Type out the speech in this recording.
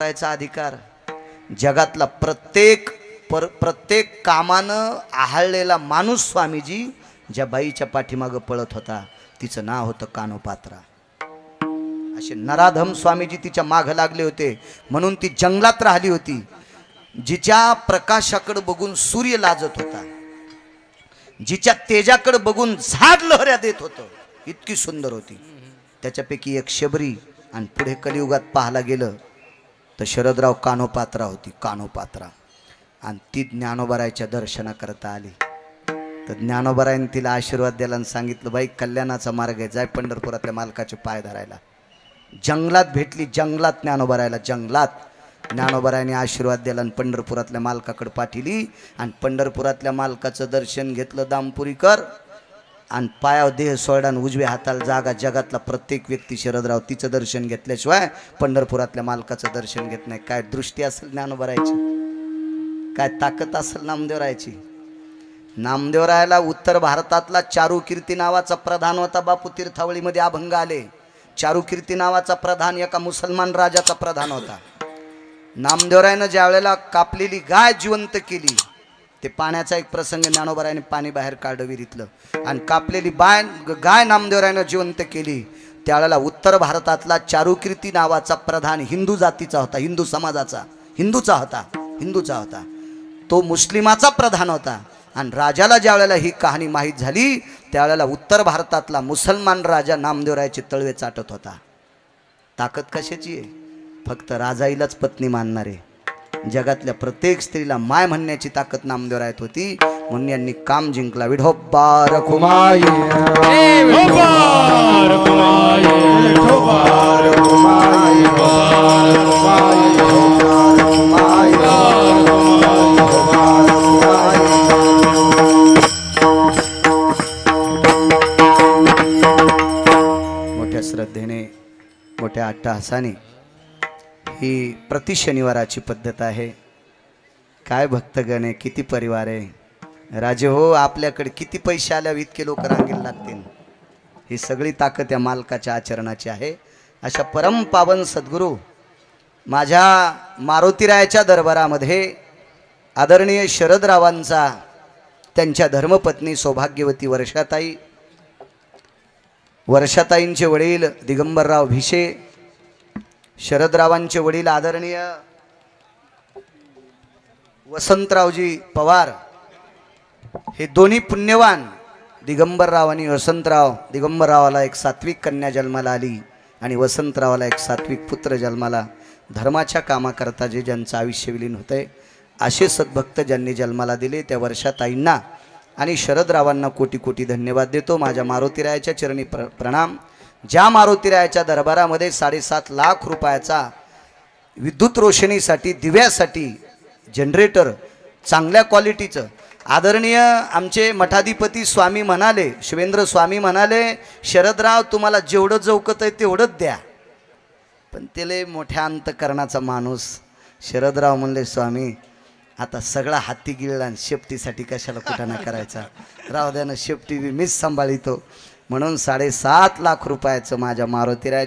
करायचा अधिकार जगातला प्रत्येक कामानं आहाळलेला माणूस स्वामीजी ज्या बाईच्या पाठीमागे पळत होता तिचं नाव होतं कानोपात्रा। असे नराधम स्वामीजी तिच्या मागे लागले होते म्हणून ती जंगलात राहिली होती। जिच्या प्रकाशाकडे बघून सूर्य लाजत होता, जिच्या तेजाकडे बघून झाड लहऱ्या देत होतं, इतकी सुंदर होती। त्याच्यापैकी एक शबरी आणि पुढे कलियुगात पाहायला गेलं तर शरदराव कानोपात्रा होती, कानोपात्रा। आणि ती ज्ञानोबारायच्या दर्शनाकरता आली तर ज्ञानोबारायने तिला आशीर्वाद दिला आणि सांगितलं, बाई कल्याणाचा मार्ग आहे, जाय पंढरपुरातल्या मालकाचे पाय धरायला। जंगलात भेटली, जंगलात ज्ञानोबारायला, जंगलात ज्ञानोबारायने आशीर्वाद दिला आणि पंढरपुरातल्या मालकाकडे पाठवली। आणि पंढरपुरातल्या मालकाचं दर्शन घेतलं दामपुरीकर आणि पायावर देह सोडा आणि उजव्या हाताला जागा। जगातला प्रत्येक व्यक्ती शरदराव तिचं दर्शन घेतल्याशिवाय पंढरपुरातल्या मालकाचं दर्शन घेत नाही। काय दृष्टी असेल ज्ञानोबारायची, काय ताकद असेल नामदेवरायची। नामदेवरायला उत्तर भारतातला चारुकीर्ती नावाचा प्रधान होता। बापू तीर्थावळीमध्ये अभंग आले, चारुकीर्ती नावाचा प्रधान एका मुसलमान राजाचा प्रधान होता। नामदेवरायनं ज्या वेळेला कापलेली गाय जिवंत केली, ते पाण्याचा एक प्रसंग, ज्ञानोबारायने पाणी बाहेर काढलं विहिरीतलं आणि कापलेली गाय नामदेवरायनं जिवंत केली। त्यावेळेला उत्तर भारतातला चारुकीर्ती नावाचा प्रधान हिंदू जातीचा होता, हिंदू समाजाचा, हिंदूचा होता। तो मुस्लिमाचा प्रधान होता। आणि राजाला ज्या वेळेला ही कहाणी माहीत झाली त्यावेळेला उत्तर भारतातला मुसलमान राजा नामदेवरायचे तळवे चाटत होता। ताकद कशाची आहे? फक्त राजाईलाच पत्नी मानणारे, जगातल्या प्रत्येक स्त्रीला माय म्हणण्याची ताकद नामदेवरायत होती। म्हणून यांनी काम जिंकला। विठोबा रखुमाई, मोठ्या श्रद्धेने, मोठ्या अट्टहासाने ही प्रति शनिवाराची पद्धत आहे। काय भक्तगण आहे, किती परिवार आहे। राजे हो, आपल्याकडे किती पैसे आल्यावर इतके लोक रांगेला लागतील? ही सगळी ताकद या मालकाच्या आचरणाची आहे। अशा परम पावन सद्गुरू माझ्या मारुतीरायाच्या दरबारामध्ये आदरणीय शरदरावांचा, त्यांच्या धर्मपत्नी सौभाग्यवती वर्षाताईंचे वडील दिगंबरराव भिशे, शरदरावांचे वडील आदरणीय वसंतरावजी पवार, हे दोन्ही पुण्यवान दिगंबरराव आणि वसंतराव। दिगंबररावाला एक सात्विक कन्या जन्माला आली आणि वसंतरावाला एक सात्विक पुत्र जन्माला। धर्माच्या कामाकरता जे ज्यांचं आयुष्य विलीन होते असे सद्भक्त ज्यांनी जन्माला दिले त्या वर्षाताईंना आणि शरदरावांना कोटी कोटी धन्यवाद देतो। माझ्या मारुतीरायाच्या चरणी प्रणाम। ज्या मारुतीरायाच्या दरबारामध्ये 7.5 लाख रुपयाचा विद्युत रोशनीसाठी, दिव्यासाठी जनरेटर चांगल्या क्वालिटीचं, आदरणीय आमचे मठाधिपती स्वामी म्हणाले, शिवेंद्र स्वामी म्हणाले, शरदराव तुम्हाला जेवढं जवकत आहे तेवढंच द्या। पण त्याला मोठ्या अंतकरणाचा माणूस शरदराव म्हणले, स्वामी आता सगळा हाती गिळला आणि शेपटीसाठी कशाला कुठाना करायचा, राव द्यानं शेपटी मीच सांभाळितो। म्हणून 7.5 लाख रुपयाचं माझ्या मारुतीराया